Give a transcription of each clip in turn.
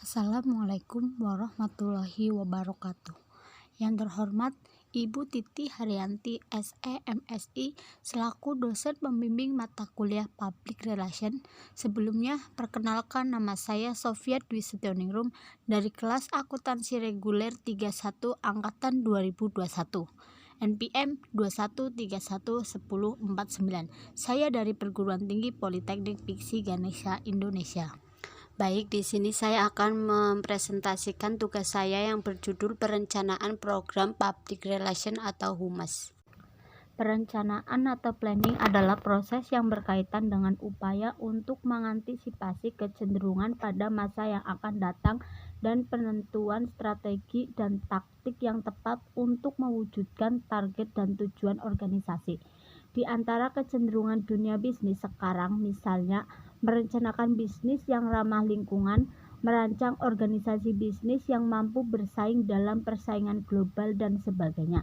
Assalamualaikum warahmatullahi wabarakatuh. Yang terhormat Ibu Titi Haryanti SE MSI selaku dosen pembimbing mata kuliah Public Relation. Sebelumnya perkenalkan, nama saya Sofia Dwi Setioningrum dari kelas akuntansi reguler 31 angkatan 2021. NPM 21311049. Saya dari Perguruan Tinggi Politeknik Piksi Ganesha Indonesia. Baik, di sini saya akan mempresentasikan tugas saya yang berjudul Perencanaan Program Public Relation atau Humas. Perencanaan atau planning adalah proses yang berkaitan dengan upaya untuk mengantisipasi kecenderungan pada masa yang akan datang dan penentuan strategi dan taktik yang tepat untuk mewujudkan target dan tujuan organisasi. Di antara kecenderungan dunia bisnis sekarang, misalnya merencanakan bisnis yang ramah lingkungan, merancang organisasi bisnis yang mampu bersaing dalam persaingan global, dan sebagainya.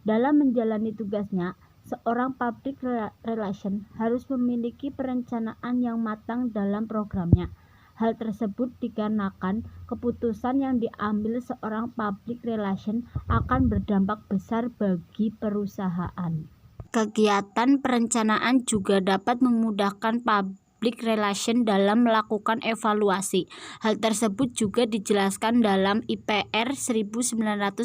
Dalam menjalani tugasnya, seorang public relation harus memiliki perencanaan yang matang dalam programnya. Hal tersebut dikarenakan keputusan yang diambil seorang public relation akan berdampak besar bagi perusahaan. Kegiatan perencanaan juga dapat memudahkan public relation dalam melakukan evaluasi. Hal tersebut juga dijelaskan dalam IPR 1982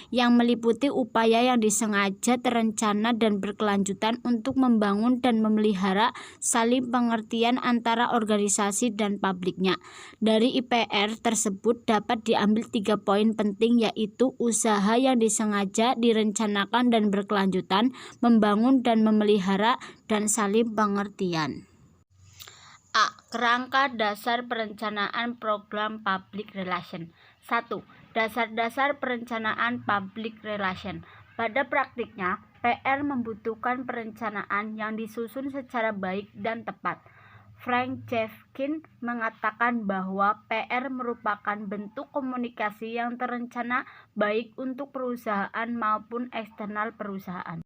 yang meliputi upaya yang disengaja, terencana, dan berkelanjutan untuk membangun dan memelihara saling pengertian antara organisasi dan publiknya. Dari IPR tersebut dapat diambil 3 poin penting, yaitu usaha yang disengaja, direncanakan, dan berkelanjutan, membangun dan memelihara, dan saling pengertian. A. Kerangka dasar perencanaan program public relation. 1. Dasar-dasar perencanaan public relation. Pada praktiknya, PR membutuhkan perencanaan yang disusun secara baik dan tepat. Frank Chaikin mengatakan bahwa PR merupakan bentuk komunikasi yang terencana baik untuk perusahaan maupun eksternal perusahaan.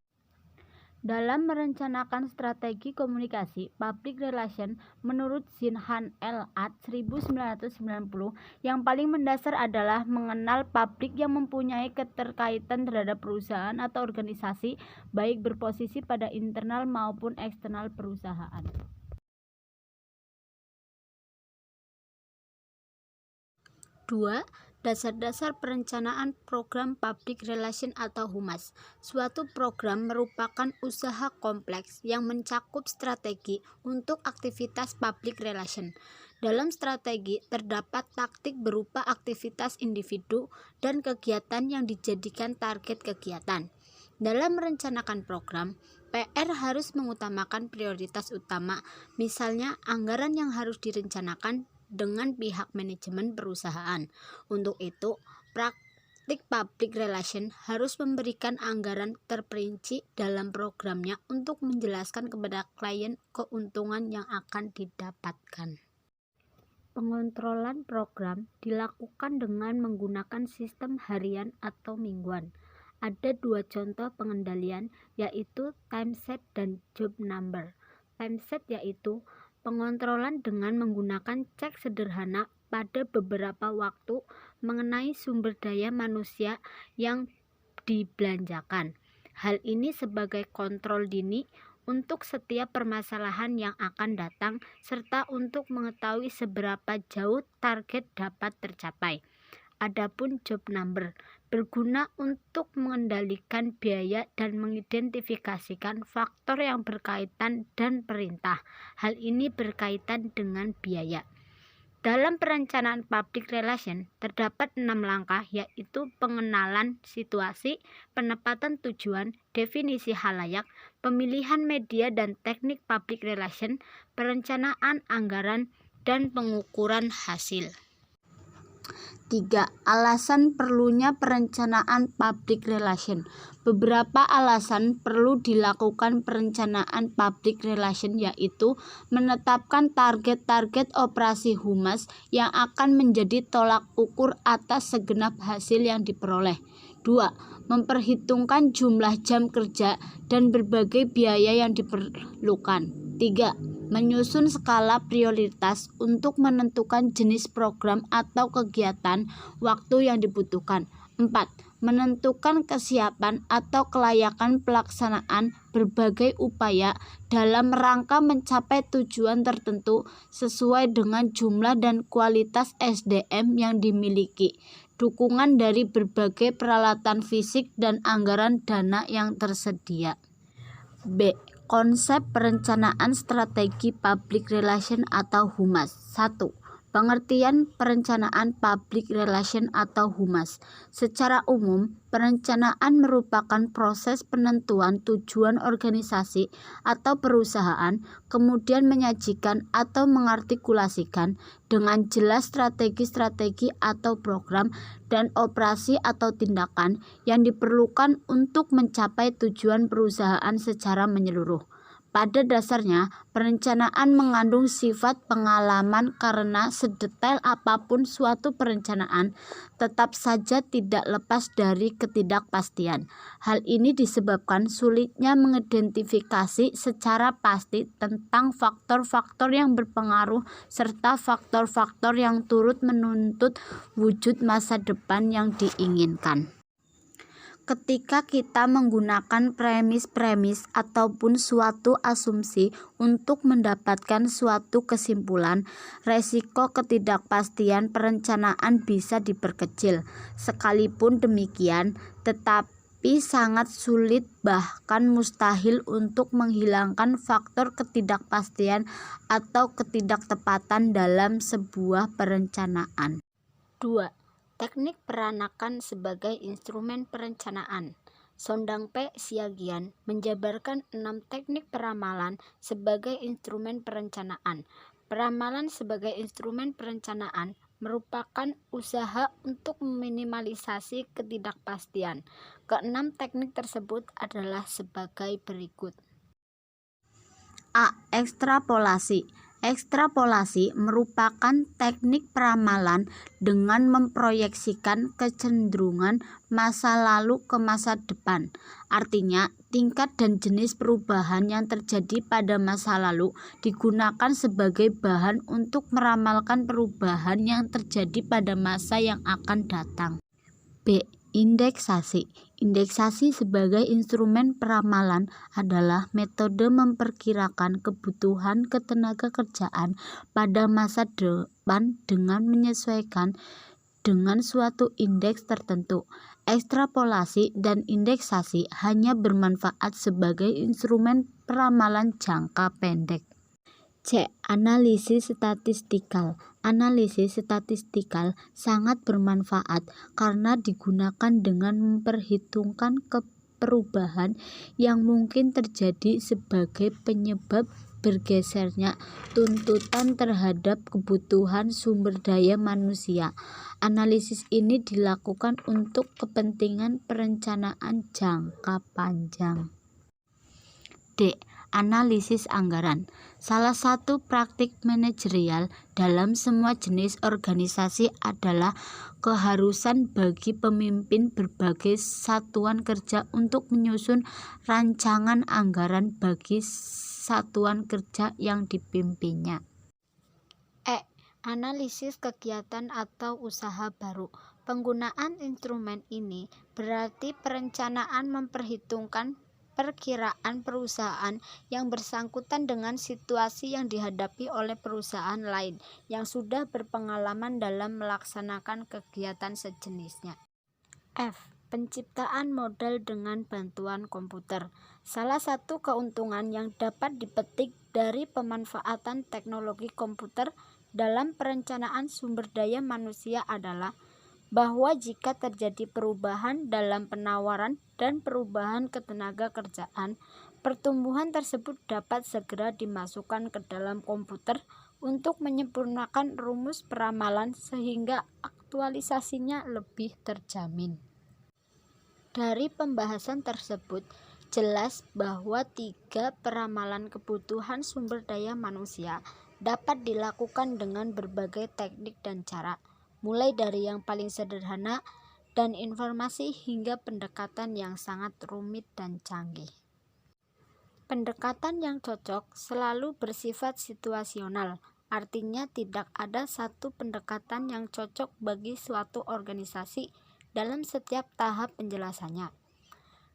Dalam merencanakan strategi komunikasi public relation, menurut Zinhan et al. 1990, yang paling mendasar adalah mengenal publik yang mempunyai keterkaitan terhadap perusahaan atau organisasi, baik berposisi pada internal maupun eksternal perusahaan. 2. Dasar-dasar perencanaan program public relation atau humas. Suatu program merupakan usaha kompleks yang mencakup strategi untuk aktivitas public relation. Dalam strategi terdapat taktik berupa aktivitas individu dan kegiatan yang dijadikan target kegiatan. Dalam merencanakan program, PR harus mengutamakan prioritas utama, misalnya anggaran yang harus direncanakan dengan pihak manajemen perusahaan. Untuk itu, praktik public relation harus memberikan anggaran terperinci dalam programnya untuk menjelaskan kepada klien keuntungan yang akan didapatkan. Pengontrolan program dilakukan dengan menggunakan sistem harian atau mingguan. Ada 2 contoh pengendalian, yaitu timeset dan job number. Timeset yaitu pengontrolan dengan menggunakan cek sederhana pada beberapa waktu mengenai sumber daya manusia yang dibelanjakan. Hal ini sebagai kontrol dini untuk setiap permasalahan yang akan datang, serta untuk mengetahui seberapa jauh target dapat tercapai. Adapun job number berguna untuk mengendalikan biaya dan mengidentifikasikan faktor yang berkaitan dan perintah. Hal ini berkaitan dengan biaya. Dalam perencanaan public relation terdapat 6 langkah, yaitu pengenalan situasi, penempatan tujuan, definisi halayak, pemilihan media dan teknik public relation, perencanaan anggaran, dan pengukuran hasil. 3. Alasan perlunya perencanaan public relation. Beberapa alasan perlu dilakukan perencanaan public relation, yaitu menetapkan target-target operasi humas yang akan menjadi tolak ukur atas segenap hasil yang diperoleh. 2. Memperhitungkan jumlah jam kerja dan berbagai biaya yang diperlukan. 3. Menyusun skala prioritas untuk menentukan jenis program atau kegiatan waktu yang dibutuhkan. 4. Menentukan kesiapan atau kelayakan pelaksanaan berbagai upaya dalam rangka mencapai tujuan tertentu sesuai dengan jumlah dan kualitas SDM yang dimiliki, dukungan dari berbagai peralatan fisik dan anggaran dana yang tersedia. B. Konsep perencanaan strategi public relation atau HUMAS. 1. Pengertian perencanaan public relation atau HUMAS. Secara umum, perencanaan merupakan proses penentuan tujuan organisasi atau perusahaan, kemudian menyajikan atau mengartikulasikan dengan jelas strategi-strategi atau program dan operasi atau tindakan yang diperlukan untuk mencapai tujuan perusahaan secara menyeluruh. Pada dasarnya, perencanaan mengandung sifat pengalaman karena sedetail apapun suatu perencanaan, tetap saja tidak lepas dari ketidakpastian. Hal ini disebabkan sulitnya mengidentifikasi secara pasti tentang faktor-faktor yang berpengaruh serta faktor-faktor yang turut menuntut wujud masa depan yang diinginkan. Ketika kita menggunakan premis-premis ataupun suatu asumsi untuk mendapatkan suatu kesimpulan, resiko ketidakpastian perencanaan bisa diperkecil. Sekalipun demikian, tetapi sangat sulit bahkan mustahil untuk menghilangkan faktor ketidakpastian atau ketidaktepatan dalam sebuah perencanaan. 2. Teknik peranakan sebagai instrumen perencanaan. Sondang P. Siagian menjabarkan 6 teknik peramalan sebagai instrumen perencanaan. Peramalan sebagai instrumen perencanaan merupakan usaha untuk meminimalisasi ketidakpastian. Keenam teknik tersebut adalah sebagai berikut. A. Ekstrapolasi. Ekstrapolasi merupakan teknik peramalan dengan memproyeksikan kecenderungan masa lalu ke masa depan. Artinya, tingkat dan jenis perubahan yang terjadi pada masa lalu digunakan sebagai bahan untuk meramalkan perubahan yang terjadi pada masa yang akan datang. B. Indeksasi. Indeksasi sebagai instrumen peramalan adalah metode memperkirakan kebutuhan ketenagakerjaan pada masa depan dengan menyesuaikan dengan suatu indeks tertentu. Ekstrapolasi dan indeksasi hanya bermanfaat sebagai instrumen peramalan jangka pendek. C. Analisis statistikal. Analisis statistikal sangat bermanfaat karena digunakan dengan memperhitungkan perubahan yang mungkin terjadi sebagai penyebab bergesernya tuntutan terhadap kebutuhan sumber daya manusia. Analisis ini dilakukan untuk kepentingan perencanaan jangka panjang. D. Analisis anggaran. Salah satu praktik manajerial dalam semua jenis organisasi adalah keharusan bagi pemimpin berbagai satuan kerja untuk menyusun rancangan anggaran bagi satuan kerja yang dipimpinnya. E. Analisis kegiatan atau usaha baru. Penggunaan instrumen ini berarti perencanaan memperhitungkan perkiraan perusahaan yang bersangkutan dengan situasi yang dihadapi oleh perusahaan lain yang sudah berpengalaman dalam melaksanakan kegiatan sejenisnya. F. Penciptaan modal dengan bantuan komputer. Salah satu keuntungan yang dapat dipetik dari pemanfaatan teknologi komputer dalam perencanaan sumber daya manusia adalah bahwa jika terjadi perubahan dalam penawaran dan perubahan ketenaga kerjaan, pertumbuhan tersebut dapat segera dimasukkan ke dalam komputer untuk menyempurnakan rumus peramalan sehingga aktualisasinya lebih terjamin. Dari pembahasan tersebut, jelas bahwa 3 peramalan kebutuhan sumber daya manusia dapat dilakukan dengan berbagai teknik dan cara, mulai dari yang paling sederhana dan informasi hingga pendekatan yang sangat rumit dan canggih. Pendekatan yang cocok selalu bersifat situasional, artinya tidak ada satu pendekatan yang cocok bagi suatu organisasi dalam setiap tahap penjelasannya.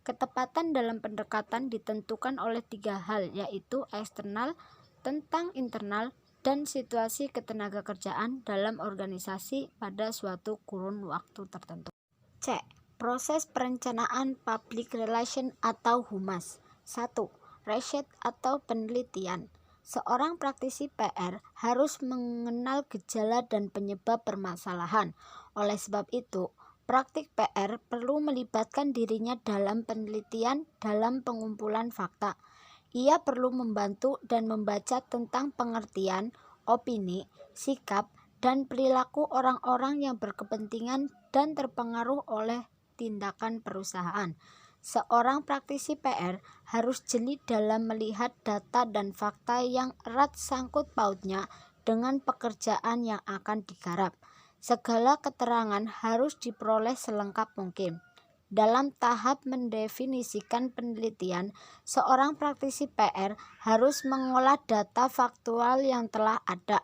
Ketepatan dalam pendekatan ditentukan oleh 3 hal, yaitu eksternal, tentang internal, dan situasi ketenagakerjaan dalam organisasi pada suatu kurun waktu tertentu. C. Proses perencanaan public relation atau humas. 1. Research atau penelitian. Seorang praktisi PR harus mengenal gejala dan penyebab permasalahan. Oleh sebab itu, praktik PR perlu melibatkan dirinya dalam penelitian dalam pengumpulan fakta. Ia perlu membantu dan membaca tentang pengertian, opini, sikap, dan perilaku orang-orang yang berkepentingan dan terpengaruh oleh tindakan perusahaan. Seorang praktisi PR harus jeli dalam melihat data dan fakta yang erat sangkut pautnya dengan pekerjaan yang akan digarap. Segala keterangan harus diperoleh selengkap mungkin. Dalam tahap mendefinisikan penelitian, seorang praktisi PR harus mengolah data faktual yang telah ada,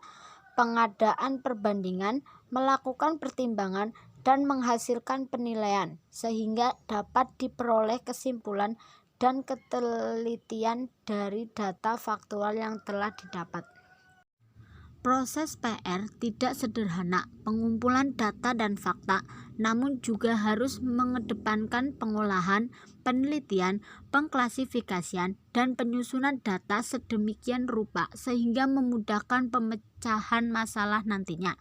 pengadaan perbandingan, melakukan pertimbangan, dan menghasilkan penilaian, sehingga dapat diperoleh kesimpulan dan ketelitian dari data faktual yang telah didapat. Proses PR tidak sederhana pengumpulan data dan fakta, namun juga harus mengedepankan pengolahan, penelitian, pengklasifikasian, dan penyusunan data sedemikian rupa sehingga memudahkan pemecahan masalah nantinya.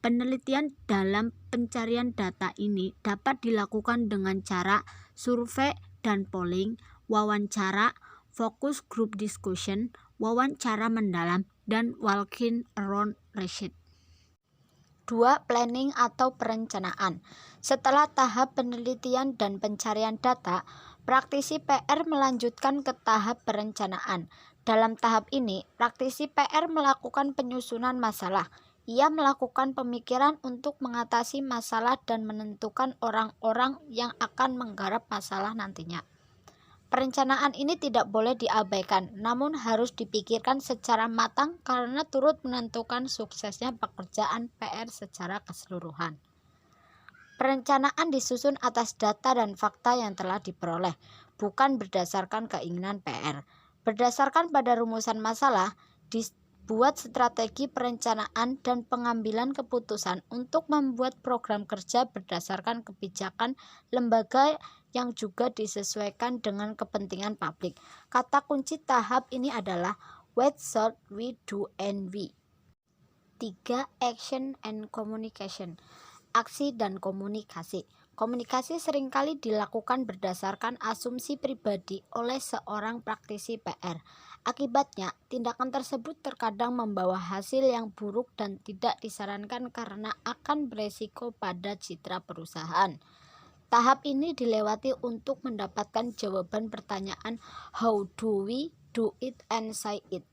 Penelitian dalam pencarian data ini dapat dilakukan dengan cara survei dan polling, wawancara, focus group discussion, wawancara mendalam, dan walking around research. 2. Planning atau perencanaan. Setelah tahap penelitian dan pencarian data, praktisi PR melanjutkan ke tahap perencanaan. Dalam tahap ini, praktisi PR melakukan penyusunan masalah. Ia melakukan pemikiran untuk mengatasi masalah dan menentukan orang-orang yang akan menggarap masalah nantinya. Perencanaan ini tidak boleh diabaikan, namun harus dipikirkan secara matang karena turut menentukan suksesnya pekerjaan PR secara keseluruhan. Perencanaan disusun atas data dan fakta yang telah diperoleh, bukan berdasarkan keinginan PR. Berdasarkan pada rumusan masalah, dibuat strategi perencanaan dan pengambilan keputusan untuk membuat program kerja berdasarkan kebijakan lembaga yang juga disesuaikan dengan kepentingan publik. Kata kunci tahap ini adalah what should we do and we. 3. Action and communication. Aksi dan komunikasi. Komunikasi seringkali dilakukan berdasarkan asumsi pribadi oleh seorang praktisi PR. Akibatnya, tindakan tersebut terkadang membawa hasil yang buruk dan tidak disarankan karena akan beresiko pada citra perusahaan. Tahap ini dilewati untuk mendapatkan jawaban pertanyaan how do we do it and say it.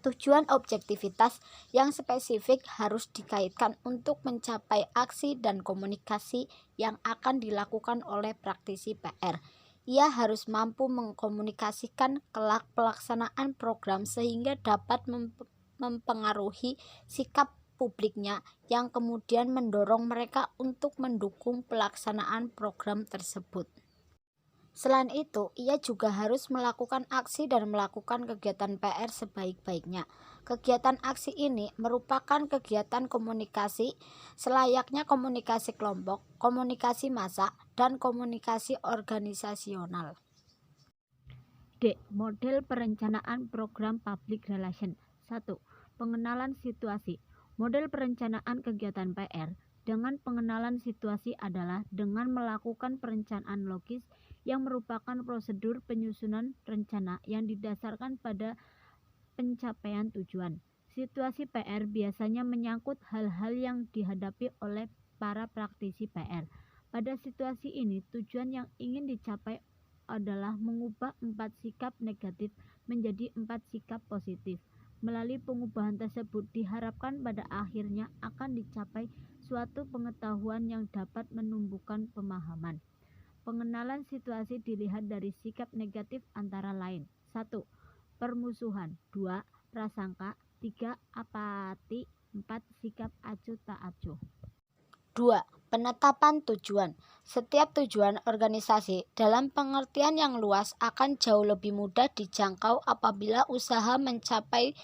Tujuan objektivitas yang spesifik harus dikaitkan untuk mencapai aksi dan komunikasi yang akan dilakukan oleh praktisi PR. Ia harus mampu mengkomunikasikan kelak pelaksanaan program sehingga dapat mempengaruhi sikap publiknya yang kemudian mendorong mereka untuk mendukung pelaksanaan program tersebut. Selain itu, ia juga harus melakukan aksi dan melakukan kegiatan PR sebaik-baiknya. Kegiatan aksi ini merupakan kegiatan komunikasi selayaknya komunikasi kelompok, komunikasi massa, dan komunikasi organisasional. D. Model perencanaan program public relation. 1. Pengenalan situasi. Model perencanaan kegiatan PR dengan pengenalan situasi adalah dengan melakukan perencanaan logis yang merupakan prosedur penyusunan rencana yang didasarkan pada pencapaian tujuan. Situasi PR biasanya menyangkut hal-hal yang dihadapi oleh para praktisi PR. Pada situasi ini, tujuan yang ingin dicapai adalah mengubah 4 sikap negatif menjadi 4 sikap positif. Melalui pengubahan tersebut diharapkan pada akhirnya akan dicapai suatu pengetahuan yang dapat menumbuhkan pemahaman. Pengenalan situasi dilihat dari sikap negatif antara lain. 1. Permusuhan. 2. Prasangka. 3. Apati. 4. Sikap acuh tak acuh. 2. Penetapan tujuan. Setiap tujuan organisasi dalam pengertian yang luas akan jauh lebih mudah dijangkau apabila usaha mencapai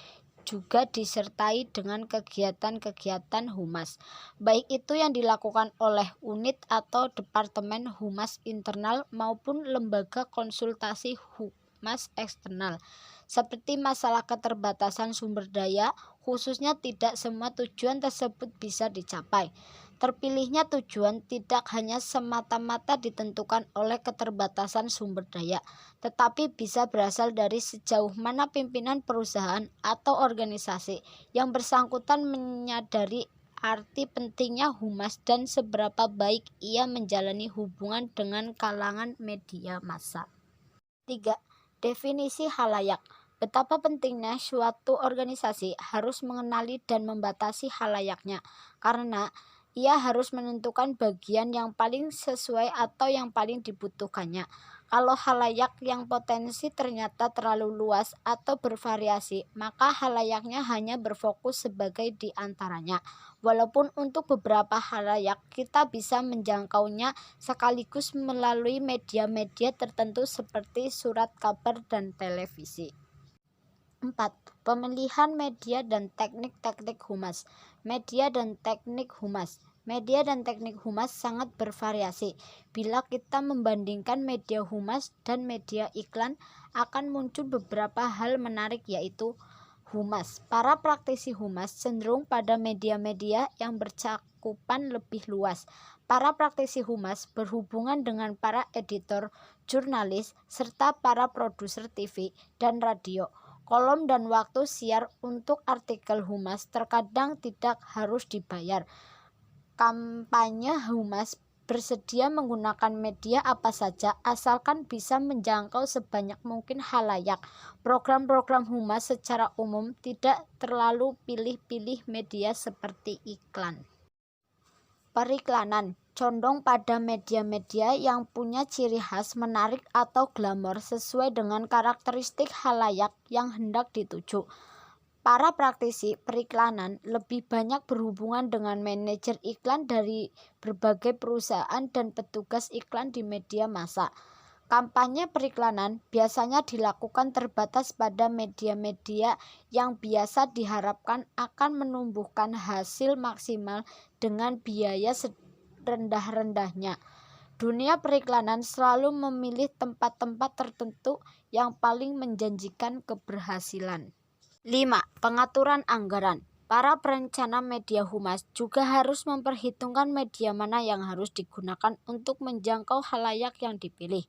juga disertai dengan kegiatan-kegiatan humas, baik itu yang dilakukan oleh unit atau departemen humas internal maupun lembaga konsultasi humas eksternal. Seperti masalah keterbatasan sumber daya, khususnya tidak semua tujuan tersebut bisa dicapai. Terpilihnya tujuan tidak hanya semata-mata ditentukan oleh keterbatasan sumber daya, tetapi bisa berasal dari sejauh mana pimpinan perusahaan atau organisasi yang bersangkutan menyadari arti pentingnya humas dan seberapa baik ia menjalani hubungan dengan kalangan media massa. 3. Definisi halayak. Betapa pentingnya suatu organisasi harus mengenali dan membatasi halayaknya, karena ia harus menentukan bagian yang paling sesuai atau yang paling dibutuhkannya. Kalau halayak yang potensi ternyata terlalu luas atau bervariasi, maka halayaknya hanya berfokus sebagai di antaranya. Walaupun untuk beberapa halayak kita bisa menjangkaunya sekaligus melalui media-media tertentu seperti surat kabar dan televisi. 4. Pemilihan media dan teknik-teknik humas. Media dan teknik humas. Media dan teknik humas sangat bervariasi. Bila kita membandingkan media humas dan media iklan, akan muncul beberapa hal menarik, yaitu humas. Para praktisi humas cenderung pada media-media yang bercakupan lebih luas. Para praktisi humas berhubungan dengan para editor, jurnalis, serta para produser TV dan radio. Kolom dan waktu siar untuk artikel humas terkadang tidak harus dibayar. Kampanye humas bersedia menggunakan media apa saja asalkan bisa menjangkau sebanyak mungkin halayak. Program-program humas secara umum tidak terlalu pilih-pilih media seperti iklan. Periklanan condong pada media-media yang punya ciri khas menarik atau glamor sesuai dengan karakteristik halayak yang hendak dituju. Para praktisi periklanan lebih banyak berhubungan dengan manajer iklan dari berbagai perusahaan dan petugas iklan di media massa. Kampanye periklanan biasanya dilakukan terbatas pada media-media yang biasa diharapkan akan menumbuhkan hasil maksimal dengan biaya serendah-rendahnya. Dunia periklanan selalu memilih tempat-tempat tertentu yang paling menjanjikan keberhasilan. 5. Pengaturan anggaran. Para perencana media humas juga harus memperhitungkan media mana yang harus digunakan untuk menjangkau halayak yang dipilih.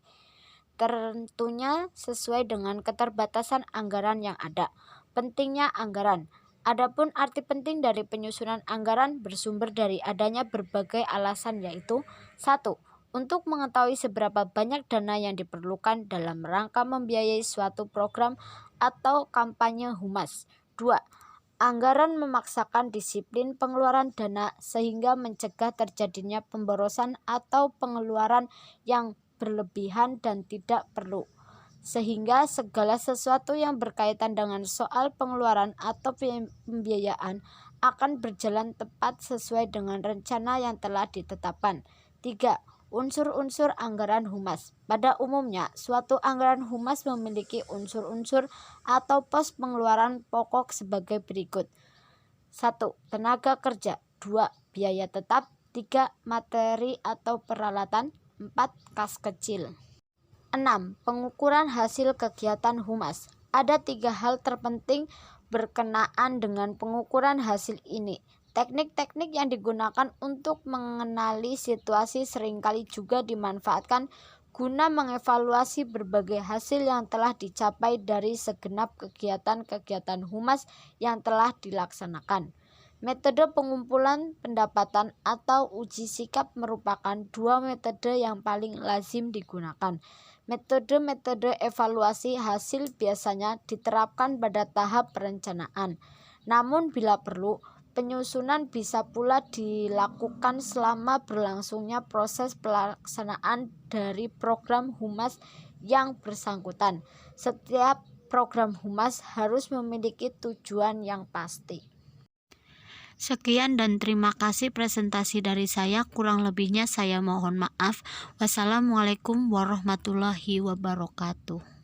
Tentunya sesuai dengan keterbatasan anggaran yang ada. Pentingnya anggaran. Adapun arti penting dari penyusunan anggaran bersumber dari adanya berbagai alasan, yaitu 1. Untuk mengetahui seberapa banyak dana yang diperlukan dalam rangka membiayai suatu program atau kampanye humas. 2. Anggaran memaksakan disiplin pengeluaran dana sehingga mencegah terjadinya pemborosan atau pengeluaran yang berlebihan dan tidak perlu. Sehingga segala sesuatu yang berkaitan dengan soal pengeluaran atau pembiayaan akan berjalan tepat sesuai dengan rencana yang telah ditetapkan. 3. Unsur-unsur anggaran humas. Pada umumnya, suatu anggaran humas memiliki unsur-unsur atau pos pengeluaran pokok sebagai berikut. 1. Tenaga kerja. 2. Biaya tetap. 3. Materi atau peralatan. 4. Kas kecil. 6. Pengukuran hasil kegiatan humas. Ada 3 hal terpenting berkenaan dengan pengukuran hasil ini. Teknik-teknik yang digunakan untuk mengenali situasi seringkali juga dimanfaatkan guna mengevaluasi berbagai hasil yang telah dicapai dari segenap kegiatan-kegiatan humas yang telah dilaksanakan. Metode pengumpulan pendapatan atau uji sikap merupakan 2 metode yang paling lazim digunakan. Metode-metode evaluasi hasil biasanya diterapkan pada tahap perencanaan. Namun bila perlu, penyusunan bisa pula dilakukan selama berlangsungnya proses pelaksanaan dari program humas yang bersangkutan. Setiap program humas harus memiliki tujuan yang pasti. Sekian dan terima kasih presentasi dari saya. Kurang lebihnya saya mohon maaf. Wassalamualaikum warahmatullahi wabarakatuh.